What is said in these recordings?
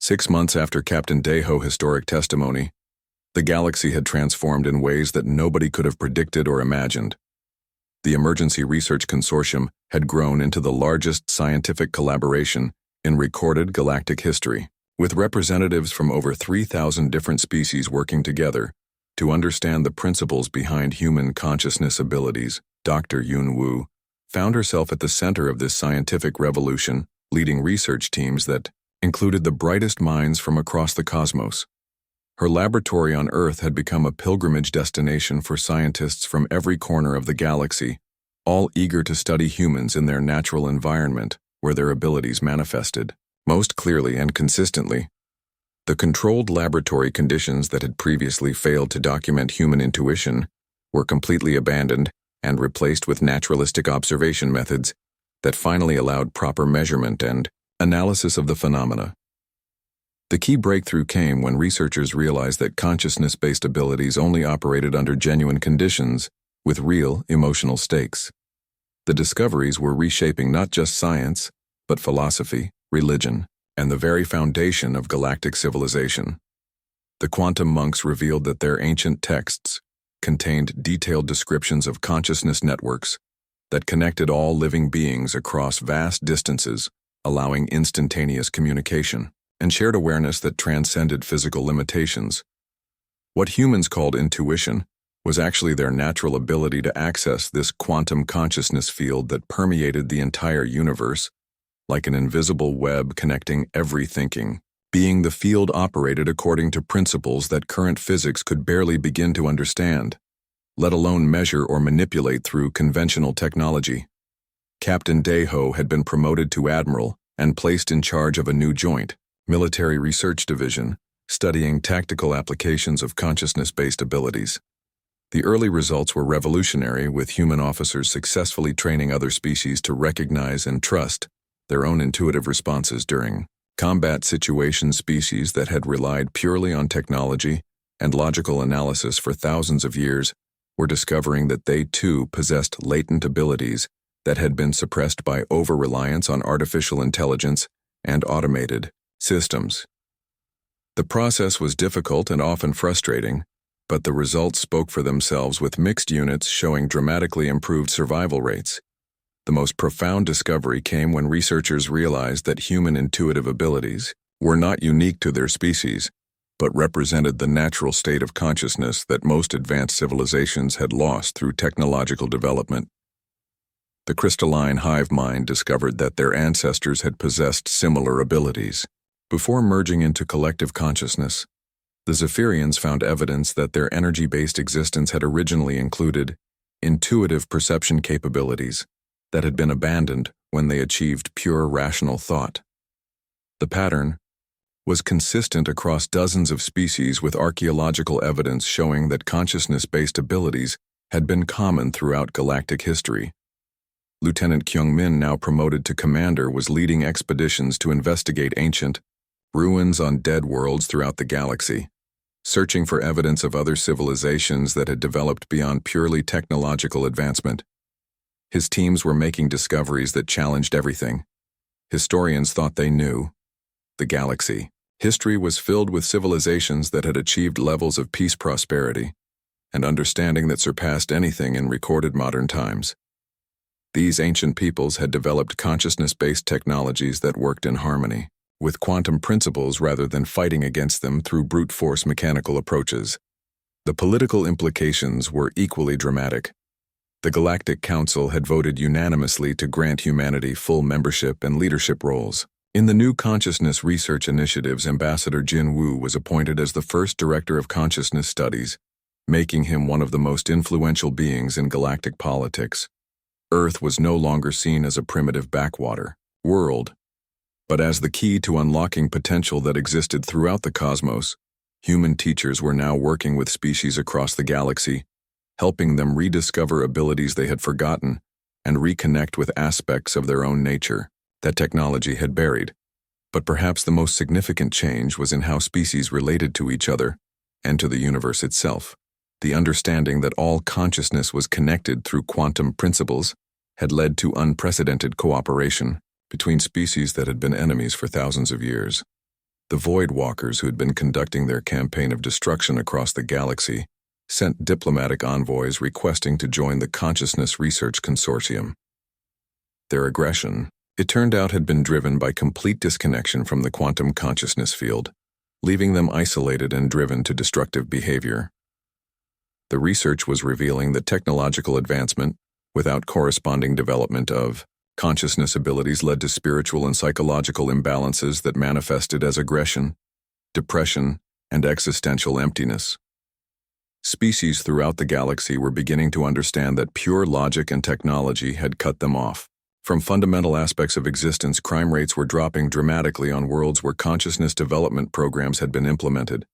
6 months after Captain Deho's historic testimony, the galaxy had transformed in ways that nobody could have predicted or imagined. The Emergency Research Consortium had grown into the largest scientific collaboration in recorded galactic history, with representatives from over 3,000 different species working together to understand the principles behind human consciousness abilities. Dr. Yun Wu found herself at the center of this scientific revolution, leading research teams that included the brightest minds from across the cosmos. Her laboratory on Earth had become a pilgrimage destination for scientists from every corner of the galaxy, all eager to study humans in their natural environment where their abilities manifested most clearly and consistently. The controlled laboratory conditions that had previously failed to document human intuition were completely abandoned and replaced with naturalistic observation methods that finally allowed proper measurement and analysis of the phenomena. The key breakthrough came when researchers realized that consciousness-based abilities only operated under genuine conditions with real emotional stakes. The discoveries were reshaping not just science, but philosophy, religion, and the very foundation of galactic civilization. The quantum monks revealed that their ancient texts contained detailed descriptions of consciousness networks that connected all living beings across vast distances, allowing instantaneous communication, and shared awareness that transcended physical limitations. What humans called intuition was actually their natural ability to access this quantum consciousness field that permeated the entire universe, like an invisible web connecting every thinking being. The field operated according to principles that current physics could barely begin to understand, let alone measure or manipulate through conventional technology. Captain Deho had been promoted to admiral and placed in charge of a new joint military research division, studying tactical applications of consciousness-based abilities. The early results were revolutionary, with human officers successfully training other species to recognize and trust their own intuitive responses during combat situations. Species that had relied purely on technology and logical analysis for thousands of years were discovering that they too possessed latent abilities that had been suppressed by over-reliance on artificial intelligence and automated systems. The process was difficult and often frustrating, but the results spoke for themselves, with mixed units showing dramatically improved survival rates. The most profound discovery came when researchers realized that human intuitive abilities were not unique to their species, but represented the natural state of consciousness that most advanced civilizations had lost through technological development. The crystalline hive mind discovered that their ancestors had possessed similar abilities. Before merging into collective consciousness, the Zephyrians found evidence that their energy-based existence had originally included intuitive perception capabilities that had been abandoned when they achieved pure rational thought. The pattern was consistent across dozens of species, with archaeological evidence showing that consciousness-based abilities had been common throughout galactic history. Lieutenant Kyung-min, now promoted to commander, was leading expeditions to investigate ancient ruins on dead worlds throughout the galaxy, searching for evidence of other civilizations that had developed beyond purely technological advancement. His teams were making discoveries that challenged everything historians thought they knew. The galaxy history was filled with civilizations that had achieved levels of peace, prosperity, and understanding that surpassed anything in recorded modern times. These ancient peoples had developed consciousness-based technologies that worked in harmony with quantum principles rather than fighting against them through brute force mechanical approaches. The political implications were equally dramatic. The Galactic Council had voted unanimously to grant humanity full membership and leadership roles. In the new Consciousness Research Initiatives, Ambassador Jin Wu was appointed as the first Director of Consciousness Studies, making him one of the most influential beings in galactic politics. Earth was no longer seen as a primitive backwater world, but as the key to unlocking potential that existed throughout the cosmos. Human teachers were now working with species across the galaxy, helping them rediscover abilities they had forgotten and reconnect with aspects of their own nature that technology had buried. But perhaps the most significant change was in how species related to each other and to the universe itself. The understanding that all consciousness was connected through quantum principles had led to unprecedented cooperation between species that had been enemies for thousands of years. The Void Walkers, who had been conducting their campaign of destruction across the galaxy, sent diplomatic envoys requesting to join the Consciousness Research Consortium. Their aggression, it turned out, had been driven by complete disconnection from the quantum consciousness field, leaving them isolated and driven to destructive behavior. The research was revealing that technological advancement, without corresponding development of consciousness abilities, led to spiritual and psychological imbalances that manifested as aggression, depression, and existential emptiness. Species throughout the galaxy were beginning to understand that pure logic and technology had cut them off. From fundamental aspects of existence, crime rates were dropping dramatically on worlds where consciousness development programs had been implemented.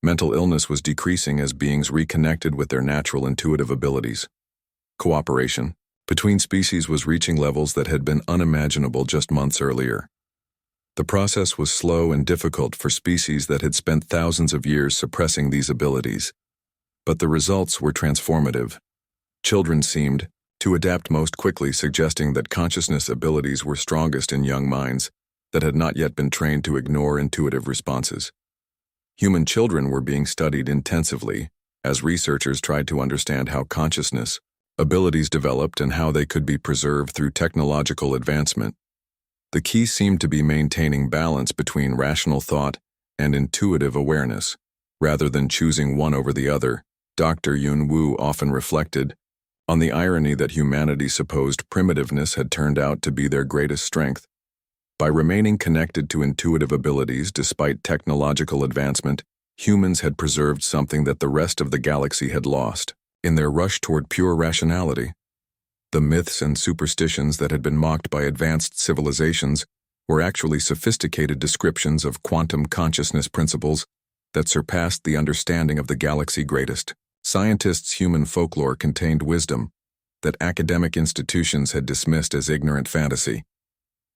Mental illness was decreasing as beings reconnected with their natural intuitive abilities. Cooperation between species was reaching levels that had been unimaginable just months earlier. The process was slow and difficult for species that had spent thousands of years suppressing these abilities. But the results were transformative. Children seemed to adapt most quickly, suggesting that consciousness abilities were strongest in young minds that had not yet been trained to ignore intuitive responses. Human children were being studied intensively as researchers tried to understand how consciousness abilities developed and how they could be preserved through technological advancement. The key seemed to be maintaining balance between rational thought and intuitive awareness, rather than choosing one over the other. Dr. Yun Wu often reflected on the irony that humanity's supposed primitiveness had turned out to be their greatest strength. By remaining connected to intuitive abilities despite technological advancement, humans had preserved something that the rest of the galaxy had lost. In their rush toward pure rationality, the myths and superstitions that had been mocked by advanced civilizations were actually sophisticated descriptions of quantum consciousness principles that surpassed the understanding of the galaxy's greatest. Scientists' human folklore contained wisdom that academic institutions had dismissed as ignorant fantasy.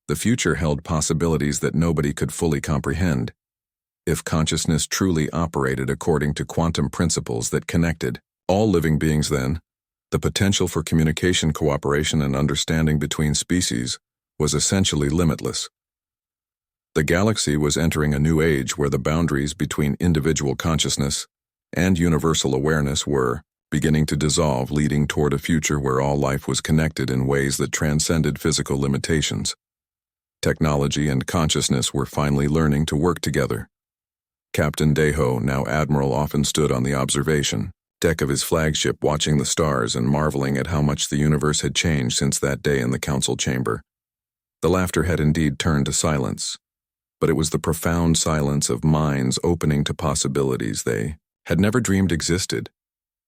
The future held possibilities that nobody could fully comprehend. If consciousness truly operated according to quantum principles that connected all living beings, then the potential for communication, cooperation, and understanding between species was essentially limitless. The galaxy was entering a new age where the boundaries between individual consciousness and universal awareness were beginning to dissolve, leading toward a future where all life was connected in ways that transcended physical limitations. Technology and consciousness were finally learning to work together. Captain Deho, now Admiral, often stood on the observation deck of his flagship, watching the stars and marveling at how much the universe had changed since that day in the council chamber. The laughter had indeed turned to silence, but it was the profound silence of minds opening to possibilities they had never dreamed existed.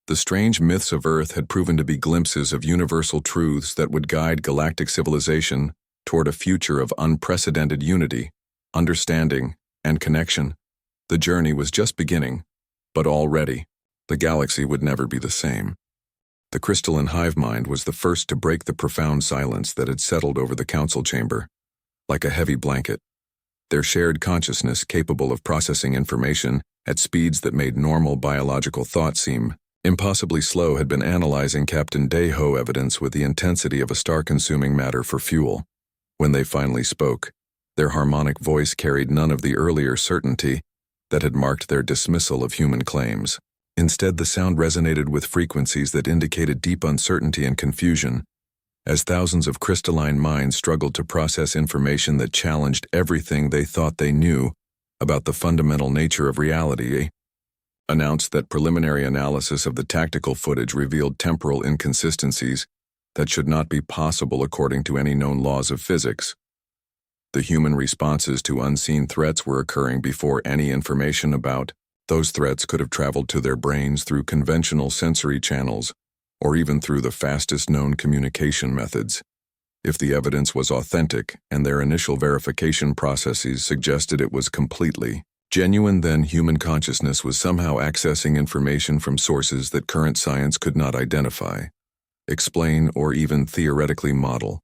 The strange myths of Earth had proven to be glimpses of universal truths that would guide galactic civilization toward a future of unprecedented unity, understanding, and connection. The journey was just beginning, but already the galaxy would never be the same. The crystalline hive mind was the first to break the profound silence that had settled over the council chamber. Like a heavy blanket, their shared consciousness, capable of processing information at speeds that made normal biological thought seem impossibly slow, had been analyzing Captain Deho evidence with the intensity of a star consuming matter for fuel. When they finally spoke, their harmonic voice carried none of the earlier certainty that had marked their dismissal of human claims. Instead, the sound resonated with frequencies that indicated deep uncertainty and confusion, as thousands of crystalline minds struggled to process information that challenged everything they thought they knew about the fundamental nature of reality. Announced that preliminary analysis of the tactical footage revealed temporal inconsistencies that should not be possible according to any known laws of physics. The human responses to unseen threats were occurring before any information about those threats could have traveled to their brains through conventional sensory channels, or even through the fastest known communication methods. If the evidence was authentic and their initial verification processes suggested it was completely genuine, then human consciousness was somehow accessing information from sources that current science could not identify, explain, or even theoretically model.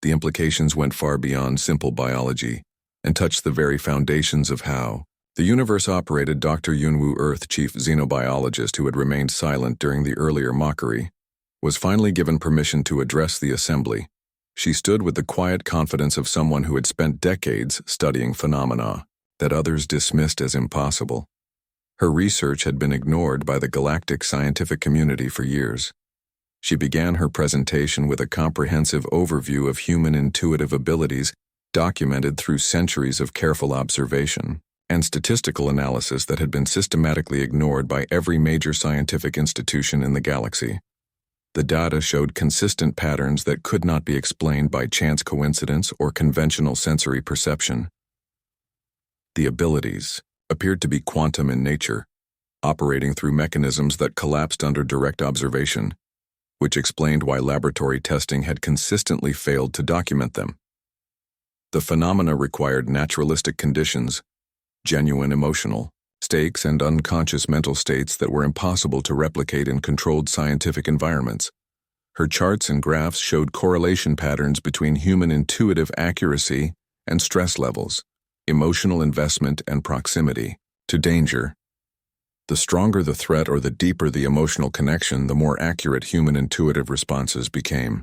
The implications went far beyond simple biology and touched the very foundations of how the universe operated. Dr. Yunwu, Earth chief xenobiologist who had remained silent during the earlier mockery, was finally given permission to address the assembly. She stood with the quiet confidence of someone who had spent decades studying phenomena. that others dismissed as impossible. Her research had been ignored by the galactic scientific community for years. She began her presentation with a comprehensive overview of human intuitive abilities documented through centuries of careful observation and statistical analysis that had been systematically ignored by every major scientific institution in the galaxy. The data showed consistent patterns that could not be explained by chance coincidence or conventional sensory perception. The abilities appeared to be quantum in nature, operating through mechanisms that collapsed under direct observation, which explained why laboratory testing had consistently failed to document them. The phenomena required naturalistic conditions, genuine emotional stakes, and unconscious mental states that were impossible to replicate in controlled scientific environments. Her charts and graphs showed correlation patterns between human intuitive accuracy and stress levels, emotional investment, and proximity to danger. The stronger the threat or the deeper the emotional connection, the more accurate human intuitive responses became.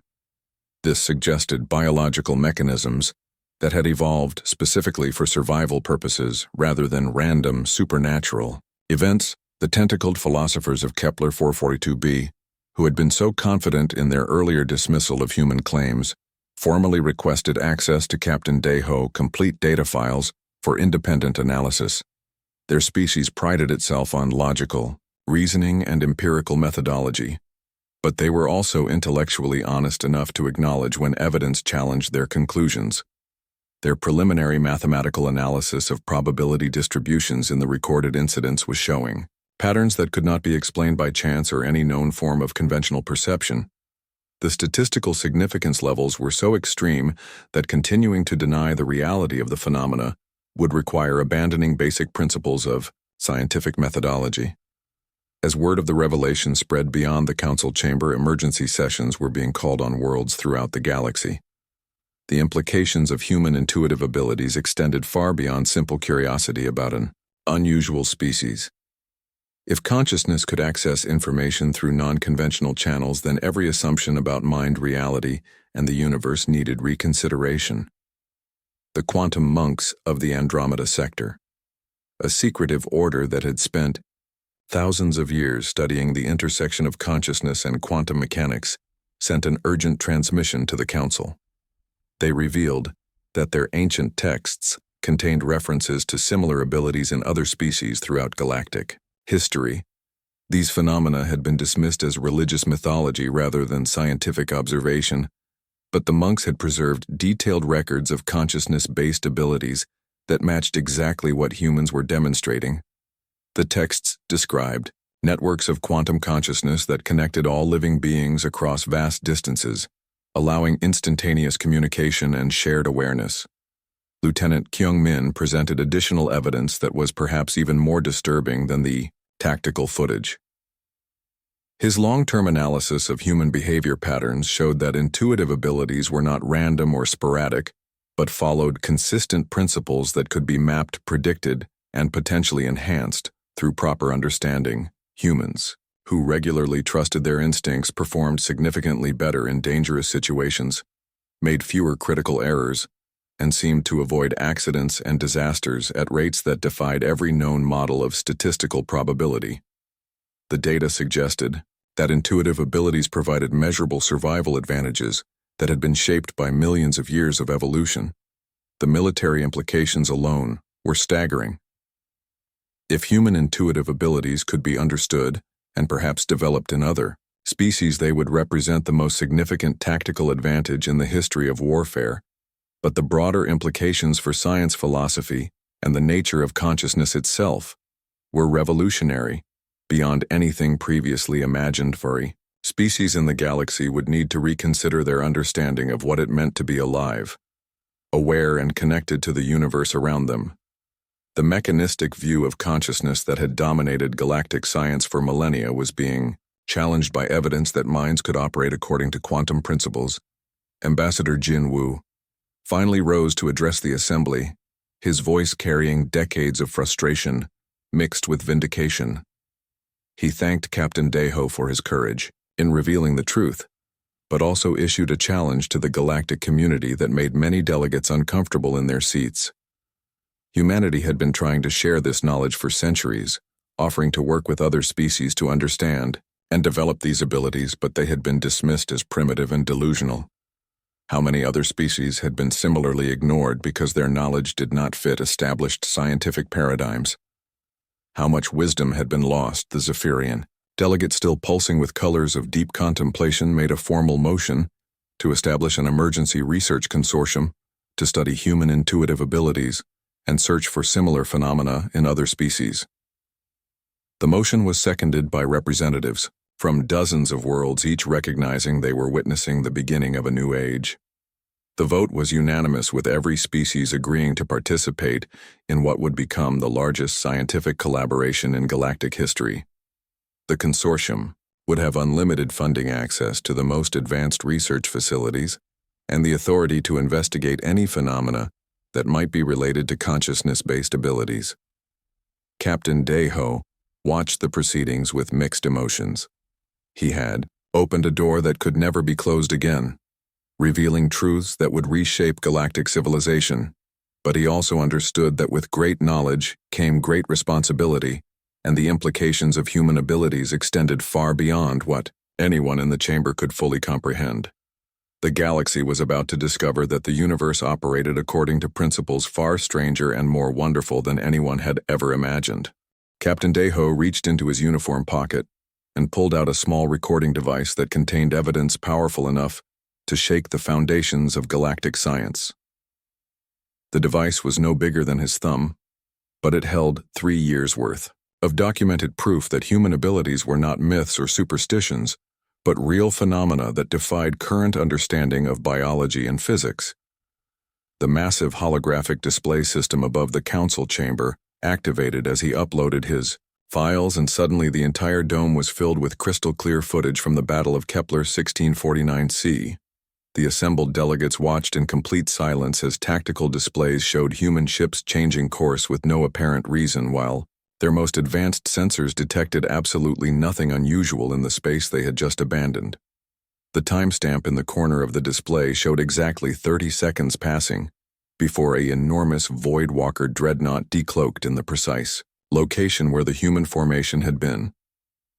This suggested biological mechanisms that had evolved specifically for survival purposes rather than random supernatural events. The tentacled philosophers of Kepler 442b, who had been so confident in their earlier dismissal of human claims, formally requested access to Captain Deho complete data files for independent analysis. Their species prided itself on logical, reasoning, and empirical methodology, but they were also intellectually honest enough to acknowledge when evidence challenged their conclusions. Their preliminary mathematical analysis of probability distributions in the recorded incidents was showing patterns that could not be explained by chance or any known form of conventional perception. The statistical significance levels were so extreme that continuing to deny the reality of the phenomena would require abandoning basic principles of scientific methodology. As word of the revelation spread beyond the council chamber, emergency sessions were being called on worlds throughout the galaxy. The implications of human intuitive abilities extended far beyond simple curiosity about an unusual species. If consciousness could access information through non-conventional channels, then every assumption about mind reality and the universe needed reconsideration. The quantum monks of the Andromeda sector, a secretive order that had spent thousands of years studying the intersection of consciousness and quantum mechanics, sent an urgent transmission to the council. They revealed that their ancient texts contained references to similar abilities in other species throughout galactic history. These phenomena had been dismissed as religious mythology rather than scientific observation, but the monks had preserved detailed records of consciousness-based abilities that matched exactly what humans were demonstrating. The texts described networks of quantum consciousness that connected all living beings across vast distances, allowing instantaneous communication and shared awareness. Lieutenant Kyung-min presented additional evidence that was perhaps even more disturbing than the tactical footage. His long-term analysis of human behavior patterns showed that intuitive abilities were not random or sporadic, but followed consistent principles that could be mapped, predicted, and potentially enhanced through proper understanding. Humans, who regularly trusted their instincts, performed significantly better in dangerous situations, made fewer critical errors, and seemed to avoid accidents and disasters at rates that defied every known model of statistical probability. The data suggested that intuitive abilities provided measurable survival advantages that had been shaped by millions of years of evolution. The military implications alone were staggering. If human intuitive abilities could be understood and perhaps developed in other species, they would represent the most significant tactical advantage in the history of warfare. But the broader implications for science philosophy and the nature of consciousness itself were revolutionary, beyond anything previously imagined. For a species in the galaxy would need to reconsider their understanding of what it meant to be alive, aware and connected to the universe around them. The mechanistic view of consciousness that had dominated galactic science for millennia was being challenged by evidence that minds could operate according to quantum principles. Ambassador Jin Woo finally rose to address the assembly, his voice carrying decades of frustration mixed with vindication. He thanked Captain Deho for his courage in revealing the truth, but also issued a challenge to the galactic community that made many delegates uncomfortable in their seats. Humanity had been trying to share this knowledge for centuries, offering to work with other species to understand and develop these abilities, but they had been dismissed as primitive and delusional. How many other species had been similarly ignored because their knowledge did not fit established scientific paradigms? How much wisdom had been lost? The Zephyrian delegate, still pulsing with colors of deep contemplation, made a formal motion to establish an emergency research consortium to study human intuitive abilities and search for similar phenomena in other species. The motion was seconded by representatives from dozens of worlds, each recognizing they were witnessing the beginning of a new age. The vote was unanimous, with every species agreeing to participate in what would become the largest scientific collaboration in galactic history. The consortium would have unlimited funding, access to the most advanced research facilities, and the authority to investigate any phenomena that might be related to consciousness-based abilities. Captain Deho watched the proceedings with mixed emotions. He had opened a door that could never be closed again, revealing truths that would reshape galactic civilization, but he also understood that with great knowledge came great responsibility, and the implications of human abilities extended far beyond what anyone in the chamber could fully comprehend. The galaxy was about to discover that the universe operated according to principles far stranger and more wonderful than anyone had ever imagined. Captain Deho reached into his uniform pocket and pulled out a small recording device that contained evidence powerful enough to shake the foundations of galactic science. The device was no bigger than his thumb, but it held 3 years' worth of documented proof that human abilities were not myths or superstitions, but real phenomena that defied current understanding of biology and physics. The massive holographic display system above the council chamber activated as he uploaded his files, and suddenly the entire dome was filled with crystal-clear footage from the Battle of Kepler 1649c. The assembled delegates watched in complete silence as tactical displays showed human ships changing course with no apparent reason, while their most advanced sensors detected absolutely nothing unusual in the space they had just abandoned. The timestamp in the corner of the display showed exactly 30 seconds passing before an enormous Voidwalker dreadnought decloaked in the precise location where the human formation had been.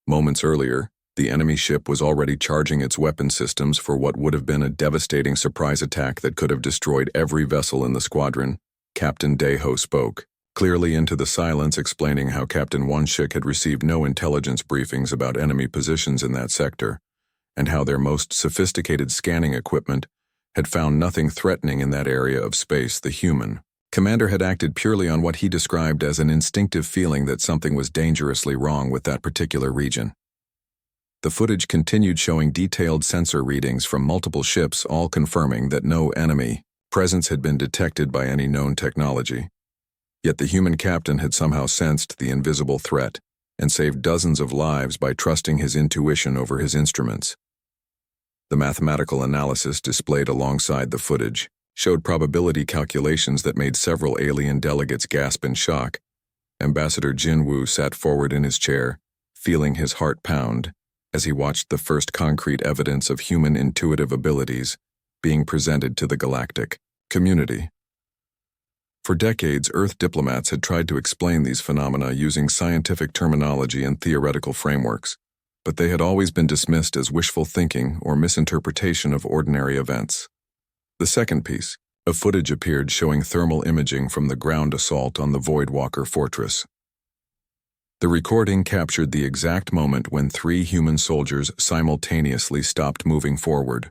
Moments earlier, the enemy ship was already charging its weapon systems for what would have been a devastating surprise attack that could have destroyed every vessel in the squadron. Captain Deho spoke clearly into the silence, explaining how Captain Wanshik had received no intelligence briefings about enemy positions in that sector, and how their most sophisticated scanning equipment had found nothing threatening in that area of space. The human commander had acted purely on what he described as an instinctive feeling that something was dangerously wrong with that particular region. The footage continued, showing detailed sensor readings from multiple ships, all confirming that no enemy presence had been detected by any known technology. Yet the human captain had somehow sensed the invisible threat and saved dozens of lives by trusting his intuition over his instruments. The mathematical analysis displayed alongside the footage showed probability calculations that made several alien delegates gasp in shock. Ambassador Jinwoo sat forward in his chair, feeling his heart pound as he watched the first concrete evidence of human intuitive abilities being presented to the galactic community. For decades, Earth diplomats had tried to explain these phenomena using scientific terminology and theoretical frameworks, but they had always been dismissed as wishful thinking or misinterpretation of ordinary events. The second piece of footage appeared, showing thermal imaging from the ground assault on the Voidwalker fortress. The recording captured the exact moment when 3 human soldiers simultaneously stopped moving forward,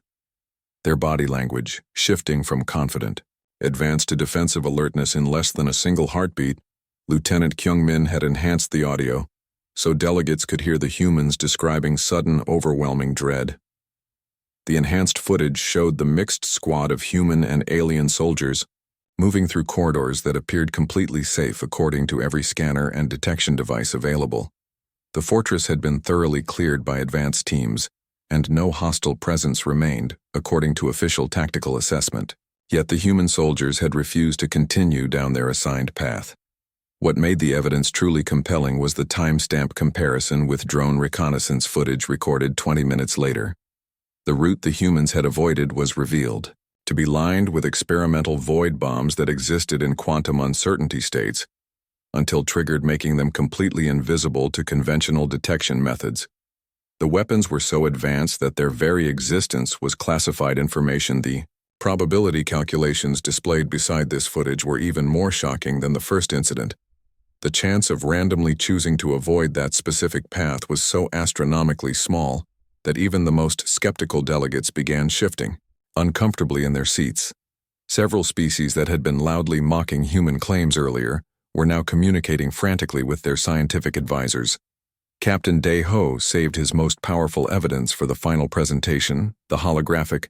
their body language shifting from confident advanced to defensive alertness in less than a single heartbeat. Lieutenant Kyungmin had enhanced the audio so delegates could hear the humans describing sudden, overwhelming dread. The enhanced footage showed the mixed squad of human and alien soldiers moving through corridors that appeared completely safe according to every scanner and detection device available. The fortress had been thoroughly cleared by advanced teams, and no hostile presence remained, according to official tactical assessment. Yet the human soldiers had refused to continue down their assigned path. What made the evidence truly compelling was the timestamp comparison with drone reconnaissance footage recorded 20 minutes later. The route the humans had avoided was revealed. to be lined with experimental void bombs that existed in quantum uncertainty states, until triggered, making them completely invisible to conventional detection methods. The weapons were so advanced that their very existence was classified information. The probability calculations displayed beside this footage were even more shocking than the first incident. The chance of randomly choosing to avoid that specific path was so astronomically small that even the most skeptical delegates began shifting uncomfortably in their seats. Several species that had been loudly mocking human claims earlier were now communicating frantically with their scientific advisors. Captain Day-Ho saved his most powerful evidence for the final presentation. The holographic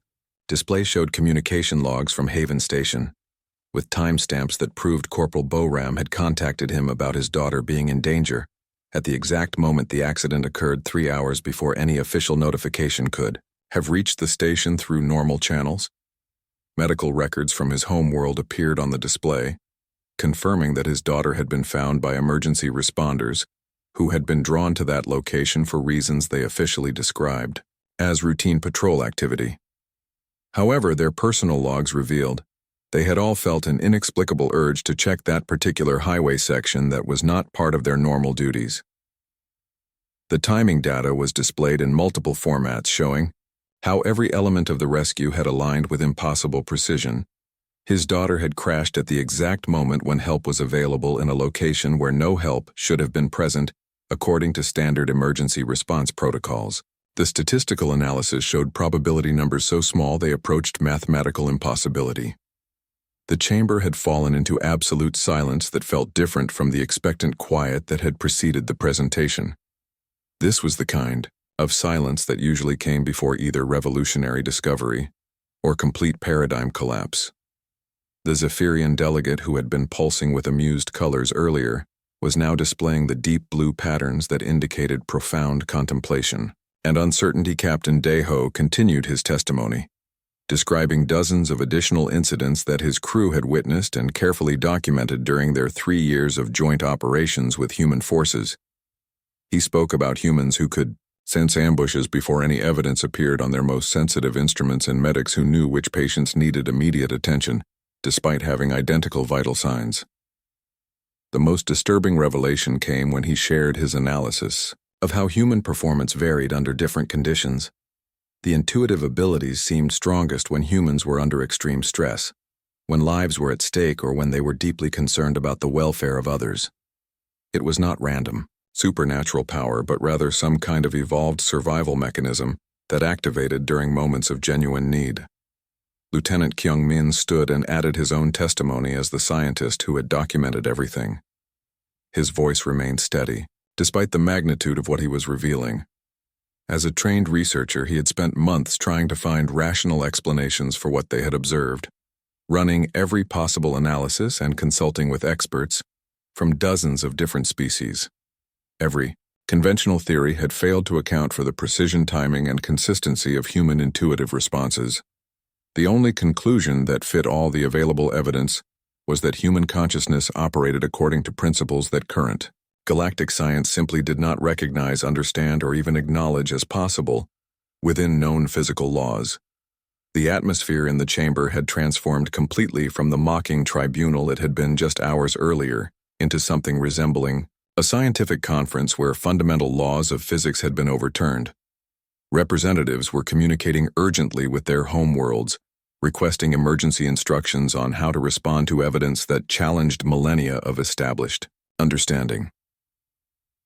display showed communication logs from Haven Station, with timestamps that proved Corporal Boram had contacted him about his daughter being in danger, at the exact moment the accident occurred 3 hours before any official notification could have reached the station through normal channels. Medical records from his home world appeared on the display, confirming that his daughter had been found by emergency responders who had been drawn to that location for reasons they officially described as routine patrol activity. However, their personal logs revealed they had all felt an inexplicable urge to check that particular highway section that was not part of their normal duties. The timing data was displayed in multiple formats showing how every element of the rescue had aligned with impossible precision. His daughter had crashed at the exact moment when help was available in a location where no help should have been present, according to standard emergency response protocols. The statistical analysis showed probability numbers so small they approached mathematical impossibility. The chamber had fallen into absolute silence that felt different from the expectant quiet that had preceded the presentation. This was the kind of silence that usually came before either revolutionary discovery or complete paradigm collapse. The Zephyrian delegate, who had been pulsing with amused colors earlier, was now displaying the deep blue patterns that indicated profound contemplation. And uncertainty. Captain Day-Ho continued his testimony, describing dozens of additional incidents that his crew had witnessed and carefully documented during their 3 years of joint operations with human forces. He spoke about humans who could sense ambushes before any evidence appeared on their most sensitive instruments, and medics who knew which patients needed immediate attention, despite having identical vital signs. The most disturbing revelation came when he shared his analysis of how human performance varied under different conditions. The intuitive abilities seemed strongest when humans were under extreme stress, when lives were at stake, or when they were deeply concerned about the welfare of others. It was not random, supernatural power, but rather some kind of evolved survival mechanism that activated during moments of genuine need. Lieutenant Kyung-min stood and added his own testimony as the scientist who had documented everything. His voice remained steady, despite the magnitude of what he was revealing. As a trained researcher, he had spent months trying to find rational explanations for what they had observed, running every possible analysis and consulting with experts from dozens of different species. Every conventional theory had failed to account for the precision, timing, and consistency of human intuitive responses. The only conclusion that fit all the available evidence was that human consciousness operated according to principles that current galactic science simply did not recognize, understand, or even acknowledge as possible within known physical laws. The atmosphere in the chamber had transformed completely from the mocking tribunal it had been just hours earlier into something resembling a scientific conference where fundamental laws of physics had been overturned. Representatives were communicating urgently with their homeworlds, requesting emergency instructions on how to respond to evidence that challenged millennia of established understanding.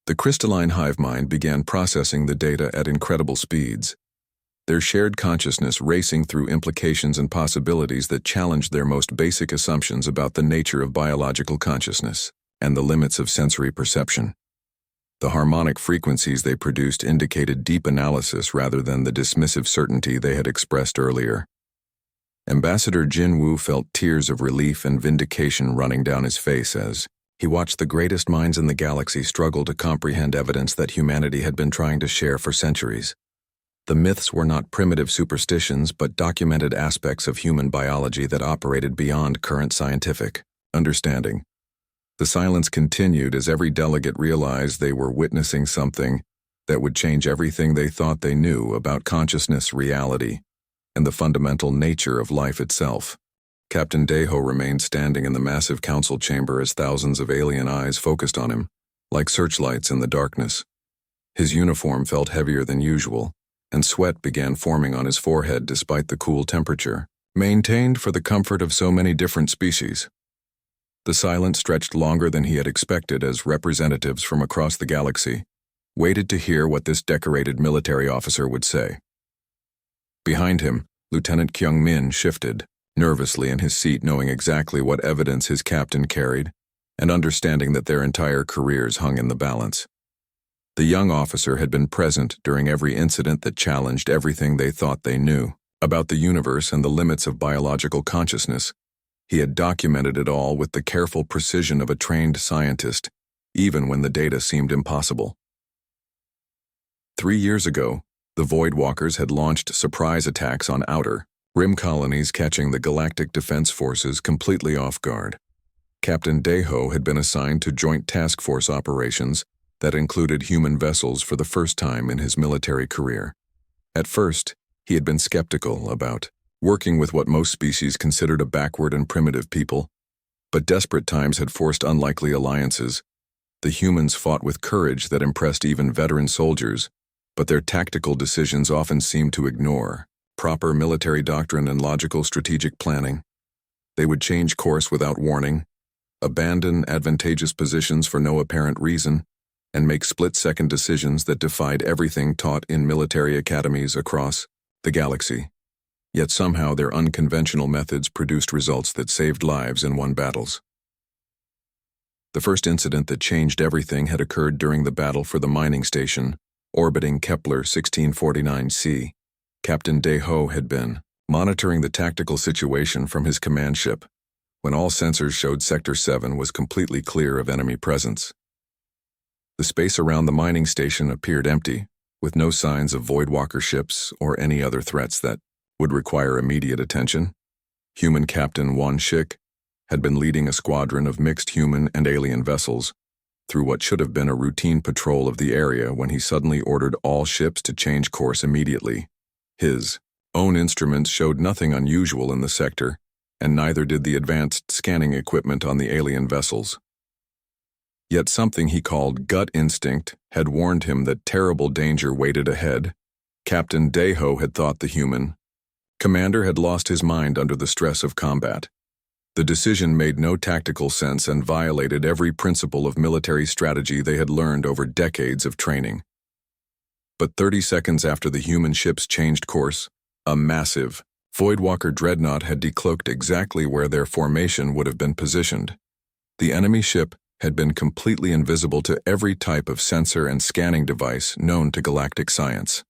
The crystalline hive mind began processing the data at incredible speeds, their shared consciousness racing through implications and possibilities that challenged their most basic assumptions about the nature of biological consciousness and the limits of sensory perception. The harmonic frequencies they produced indicated deep analysis rather than the dismissive certainty they had expressed earlier. Ambassador Jin-Woo felt tears of relief and vindication running down his face as he watched the greatest minds in the galaxy struggle to comprehend evidence that humanity had been trying to share for centuries. The myths were not primitive superstitions, but documented aspects of human biology that operated beyond current scientific understanding. The silence continued as every delegate realized they were witnessing something that would change everything they thought they knew about consciousness, reality, and the fundamental nature of life itself. Captain Deho remained standing in the massive council chamber as thousands of alien eyes focused on him, like searchlights in the darkness. His uniform felt heavier than usual, and sweat began forming on his forehead despite the cool temperature, maintained for the comfort of so many different species. The silence stretched longer than he had expected as representatives from across the galaxy waited to hear what this decorated military officer would say. Behind him, Lieutenant Kyung-min shifted, nervously in his seat, knowing exactly what evidence his captain carried and understanding that their entire careers hung in the balance. The young officer had been present during every incident that challenged everything they thought they knew about the universe and the limits of biological consciousness. He had documented it all with the careful precision of a trained scientist, even when the data seemed impossible. 3 years ago, the Voidwalkers had launched surprise attacks on outer rim colonies, catching the Galactic Defense Forces completely off guard. Captain Deho had been assigned to Joint Task Force operations that included human vessels for the first time in his military career. At first, he had been skeptical about working with what most species considered a backward and primitive people, but desperate times had forced unlikely alliances. The humans fought with courage that impressed even veteran soldiers, but their tactical decisions often seemed to ignore proper military doctrine and logical strategic planning. They would change course without warning, abandon advantageous positions for no apparent reason, and make split-second decisions that defied everything taught in military academies across the galaxy. Yet somehow their unconventional methods produced results that saved lives and won battles. The first incident that changed everything had occurred during the battle for the mining station, orbiting Kepler 1649c. Captain Deho had been monitoring the tactical situation from his command ship when all sensors showed Sector 7 was completely clear of enemy presence. The space around the mining station appeared empty, with no signs of Voidwalker ships or any other threats that would require immediate attention. Human Captain Wan Shik had been leading a squadron of mixed human and alien vessels through what should have been a routine patrol of the area when he suddenly ordered all ships to change course immediately. His own instruments showed nothing unusual in the sector, and neither did the advanced scanning equipment on the alien vessels. Yet something he called gut instinct had warned him that terrible danger waited ahead. Captain Deho had thought the human commander had lost his mind under the stress of combat. The decision made no tactical sense and violated every principle of military strategy they had learned over decades of training. But 30 seconds after the human ships changed course, a massive Voidwalker dreadnought had decloaked exactly where their formation would have been positioned. The enemy ship had been completely invisible to every type of sensor and scanning device known to galactic science.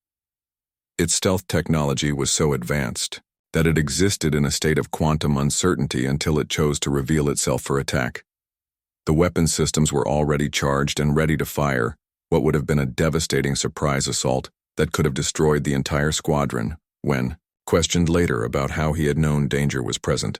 Its stealth technology was so advanced that it existed in a state of quantum uncertainty until it chose to reveal itself for attack. The weapon systems were already charged and ready to fire what would have been a devastating surprise assault that could have destroyed the entire squadron when, questioned later about how he had known danger was present,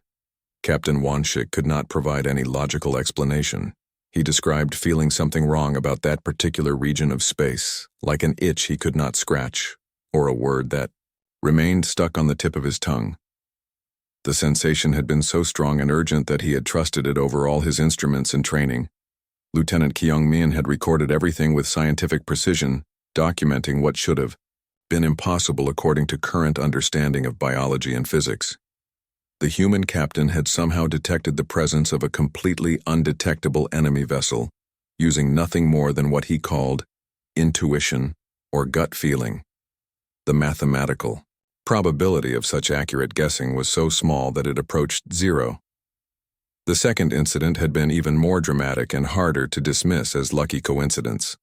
Captain Wanshik could not provide any logical explanation. He described feeling something wrong about that particular region of space, like an itch he could not scratch, or a word that remained stuck on the tip of his tongue. The sensation had been so strong and urgent that he had trusted it over all his instruments and training. Lieutenant Kyung-min had recorded everything with scientific precision, documenting what should have been impossible according to current understanding of biology and physics. The human captain had somehow detected the presence of a completely undetectable enemy vessel, using nothing more than what he called intuition or gut feeling. The mathematical probability of such accurate guessing was so small that it approached zero. The second incident had been even more dramatic and harder to dismiss as lucky coincidence.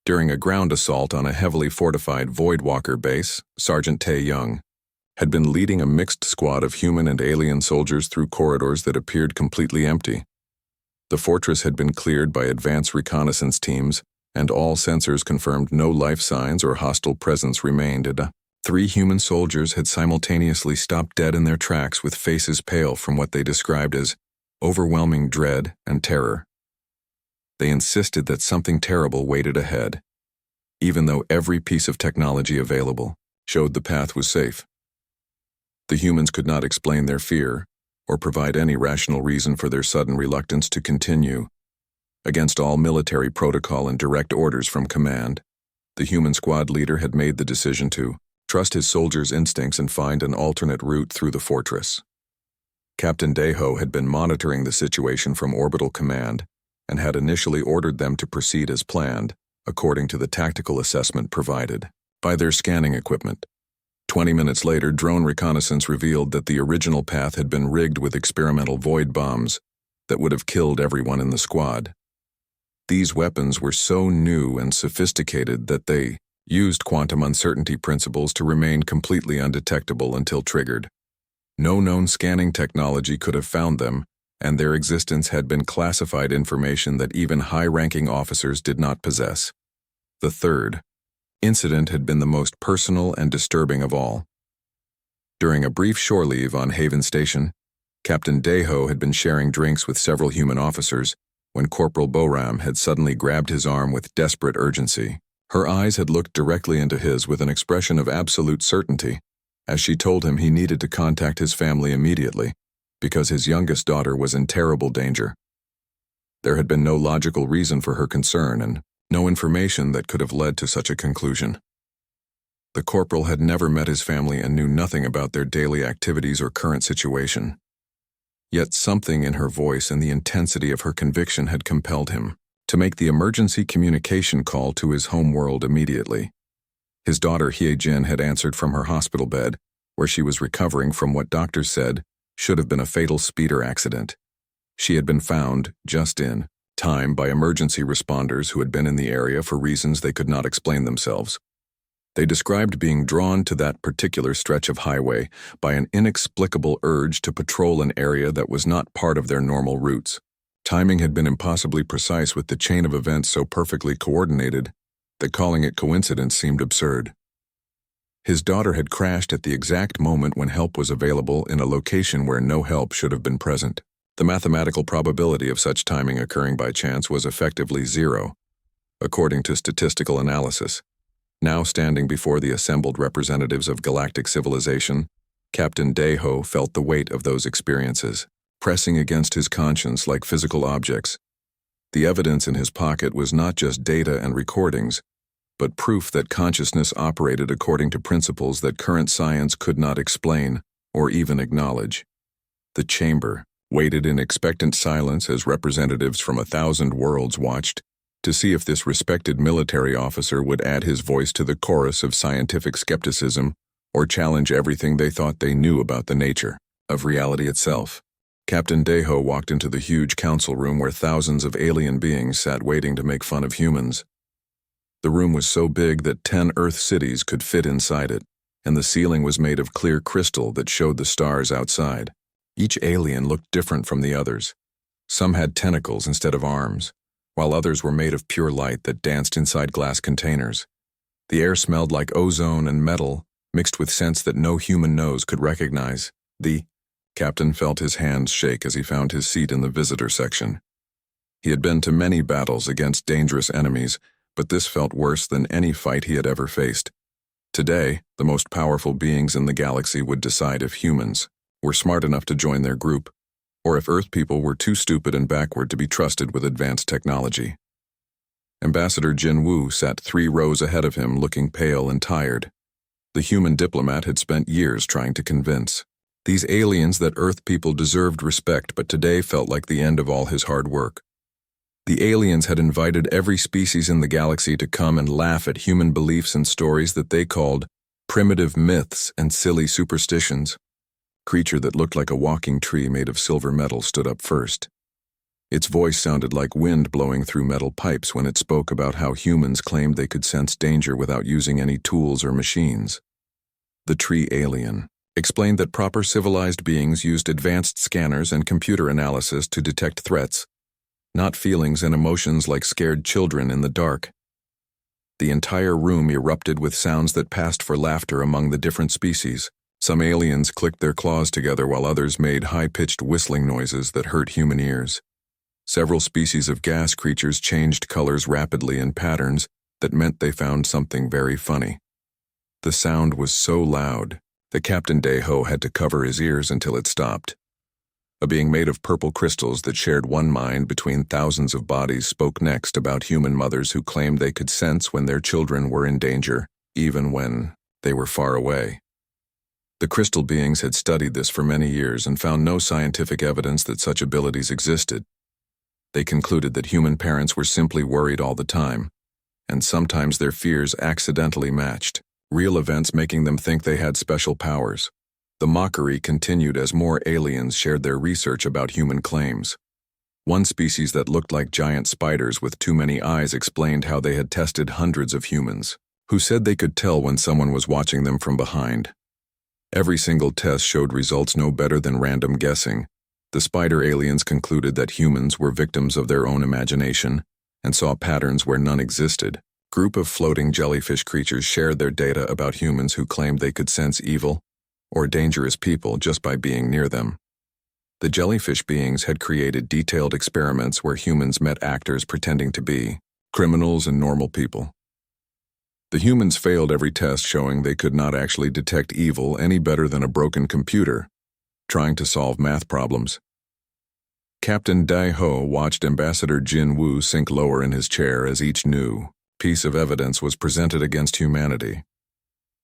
During a ground assault on a heavily fortified Voidwalker base, Sergeant Tae-young had been leading a mixed squad of human and alien soldiers through corridors that appeared completely empty. The fortress had been cleared by advanced reconnaissance teams, and all sensors confirmed no life signs or hostile presence remained. 3 human soldiers had simultaneously stopped dead in their tracks with faces pale from what they described as overwhelming dread and terror. They insisted that something terrible waited ahead, even though every piece of technology available showed the path was safe. The humans could not explain their fear or provide any rational reason for their sudden reluctance to continue. Against all military protocol and direct orders from command, the human squad leader had made the decision to trust his soldiers' instincts and find an alternate route through the fortress. Captain Deho had been monitoring the situation from orbital command and had initially ordered them to proceed as planned, according to the tactical assessment provided by their scanning equipment. 20 minutes later, drone reconnaissance revealed that the original path had been rigged with experimental void bombs that would have killed everyone in the squad. These weapons were so new and sophisticated that they used quantum uncertainty principles to remain completely undetectable until triggered. No known scanning technology could have found them, and their existence had been classified information that even high-ranking officers did not possess. The third incident had been the most personal and disturbing of all. During a brief shore leave on Haven Station, Captain Deho had been sharing drinks with several human officers when Corporal Boram had suddenly grabbed his arm with desperate urgency. Her eyes had looked directly into his with an expression of absolute certainty, as she told him he needed to contact his family immediately, because his youngest daughter was in terrible danger. There had been no logical reason for her concern and no information that could have led to such a conclusion. The corporal had never met his family and knew nothing about their daily activities or current situation. Yet something in her voice and the intensity of her conviction had compelled him to make the emergency communication call to his home world immediately. His daughter Hye-jin had answered from her hospital bed, where she was recovering from what doctors said should have been a fatal speeder accident. She had been found, just in time, by emergency responders who had been in the area for reasons they could not explain themselves. They described being drawn to that particular stretch of highway by an inexplicable urge to patrol an area that was not part of their normal routes. Timing had been impossibly precise with the chain of events so perfectly coordinated that calling it coincidence seemed absurd. His daughter had crashed at the exact moment when help was available in a location where no help should have been present. The mathematical probability of such timing occurring by chance was effectively zero, according to statistical analysis. Now standing before the assembled representatives of galactic civilization, Captain Deho felt the weight of those experiences, pressing against his conscience like physical objects. The evidence in his pocket was not just data and recordings, but proof that consciousness operated according to principles that current science could not explain or even acknowledge. The chamber waited in expectant silence as representatives from 1,000 worlds watched to see if this respected military officer would add his voice to the chorus of scientific skepticism or challenge everything they thought they knew about the nature of reality itself. Captain Deho walked into the huge council room where thousands of alien beings sat waiting to make fun of humans. The room was so big that 10 Earth cities could fit inside it, and the ceiling was made of clear crystal that showed the stars outside. Each alien looked different from the others. Some had tentacles instead of arms, while others were made of pure light that danced inside glass containers. The air smelled like ozone and metal, mixed with scents that no human nose could recognize. The captain felt his hands shake as he found his seat in the visitor section. He had been to many battles against dangerous enemies, but this felt worse than any fight he had ever faced. Today, the most powerful beings in the galaxy would decide if humans were smart enough to join their group, or if Earth people were too stupid and backward to be trusted with advanced technology. Ambassador Jin Woo sat 3 rows ahead of him, looking pale and tired. The human diplomat had spent years trying to convince these aliens that Earth people deserved respect, but today felt like the end of all his hard work. The aliens had invited every species in the galaxy to come and laugh at human beliefs and stories that they called primitive myths and silly superstitions. Creature that looked like a walking tree made of silver metal stood up first. Its voice sounded like wind blowing through metal pipes when it spoke about how humans claimed they could sense danger without using any tools or machines. The tree alien explained that proper civilized beings used advanced scanners and computer analysis to detect threats, not feelings and emotions like scared children in the dark. The entire room erupted with sounds that passed for laughter among the different species. Some aliens clicked their claws together while others made high-pitched whistling noises that hurt human ears. Several species of gas creatures changed colors rapidly in patterns that meant they found something very funny. The sound was so loud The Captain Deho had to cover his ears until it stopped. A being made of purple crystals that shared one mind between thousands of bodies spoke next about human mothers who claimed they could sense when their children were in danger, even when they were far away. The crystal beings had studied this for many years and found no scientific evidence that such abilities existed. They concluded that human parents were simply worried all the time, and sometimes their fears accidentally matched real events, making them think they had special powers. The mockery continued as more aliens shared their research about human claims. One species that looked like giant spiders with too many eyes explained how they had tested hundreds of humans, who said they could tell when someone was watching them from behind. Every single test showed results no better than random guessing. The spider aliens concluded that humans were victims of their own imagination and saw patterns where none existed. Group of floating jellyfish creatures shared their data about humans who claimed they could sense evil or dangerous people just by being near them. The jellyfish beings had created detailed experiments where humans met actors pretending to be criminals and normal people. The humans failed every test, showing they could not actually detect evil any better than a broken computer trying to solve math problems. Captain Dai Ho watched Ambassador Jin Woo sink lower in his chair as each new piece of evidence was presented against humanity.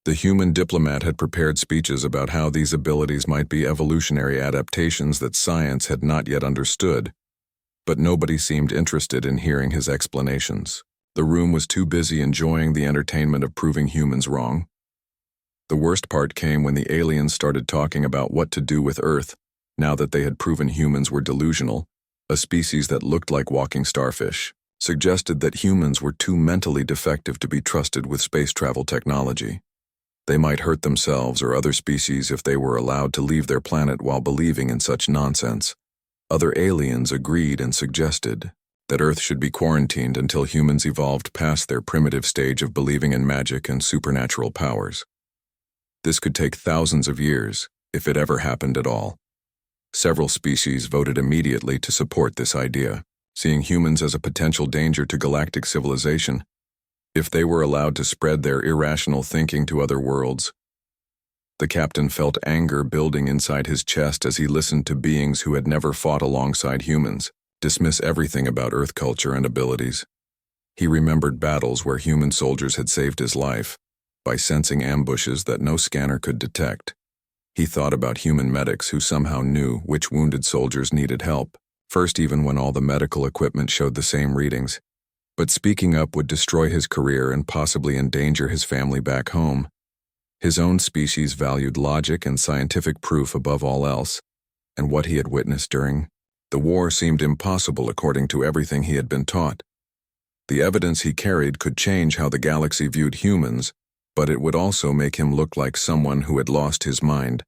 The human diplomat had prepared speeches about how these abilities might be evolutionary adaptations that science had not yet understood, but nobody seemed interested in hearing his explanations. The room was too busy enjoying the entertainment of proving humans wrong. The worst part came when the aliens started talking about what to do with Earth now that they had proven humans were delusional. A species that looked like walking starfish suggested that humans were too mentally defective to be trusted with space travel technology. They might hurt themselves or other species if they were allowed to leave their planet while believing in such nonsense. Other aliens agreed and suggested that Earth should be quarantined until humans evolved past their primitive stage of believing in magic and supernatural powers. This could take thousands of years, if it ever happened at all. Several species voted immediately to support this idea, seeing humans as a potential danger to galactic civilization if they were allowed to spread their irrational thinking to other worlds. The captain felt anger building inside his chest as he listened to beings who had never fought alongside humans dismiss everything about Earth culture and abilities. He remembered battles where human soldiers had saved his life by sensing ambushes that no scanner could detect. He thought about human medics who somehow knew which wounded soldiers needed help, first even when all the medical equipment showed the same readings. But speaking up would destroy his career and possibly endanger his family back home. His own species valued logic and scientific proof above all else, and what he had witnessed during the war seemed impossible according to everything he had been taught. The evidence he carried could change how the galaxy viewed humans, but it would also make him look like someone who had lost his mind.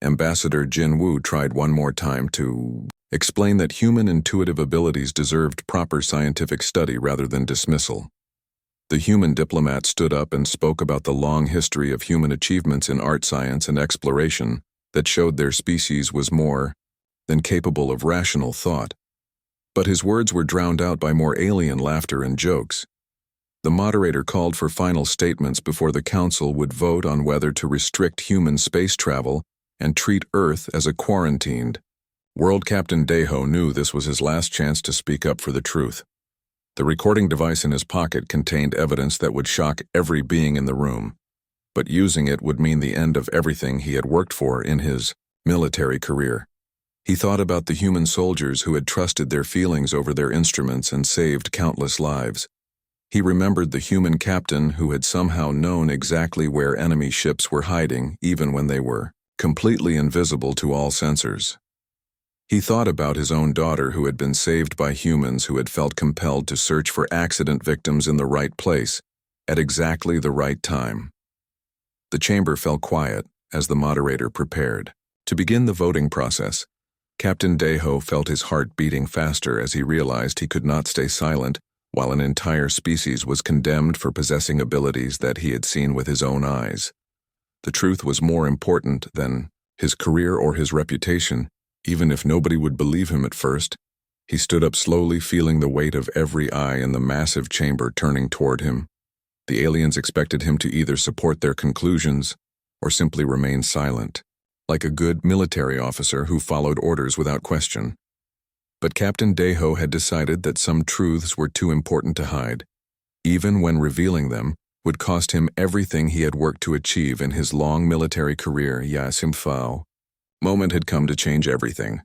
Ambassador Jin Woo tried one more time to explain that human intuitive abilities deserved proper scientific study rather than dismissal. The human diplomat stood up and spoke about the long history of human achievements in art, science, and exploration that showed their species was more than capable of rational thought. But his words were drowned out by more alien laughter and jokes. The moderator called for final statements before the council would vote on whether to restrict human space travel and treat Earth as a quarantined world. Captain Deho knew this was his last chance to speak up for the truth. The recording device in his pocket contained evidence that would shock every being in the room, but using it would mean the end of everything he had worked for in his military career. He thought about the human soldiers who had trusted their feelings over their instruments and saved countless lives. He remembered the human captain who had somehow known exactly where enemy ships were hiding, even when they were completely invisible to all sensors. He thought about his own daughter who had been saved by humans who had felt compelled to search for accident victims in the right place, at exactly the right time. The chamber fell quiet as the moderator prepared to begin the voting process. Captain Deho felt his heart beating faster as he realized he could not stay silent while an entire species was condemned for possessing abilities that he had seen with his own eyes. The truth was more important than his career or his reputation, even if nobody would believe him at first. He stood up slowly, feeling the weight of every eye in the massive chamber turning toward him. The aliens expected him to either support their conclusions or simply remain silent, like a good military officer who followed orders without question. But Captain Deho had decided that some truths were too important to hide, even when revealing them would cost him everything he had worked to achieve in his long military career. HFY moment had come to change everything.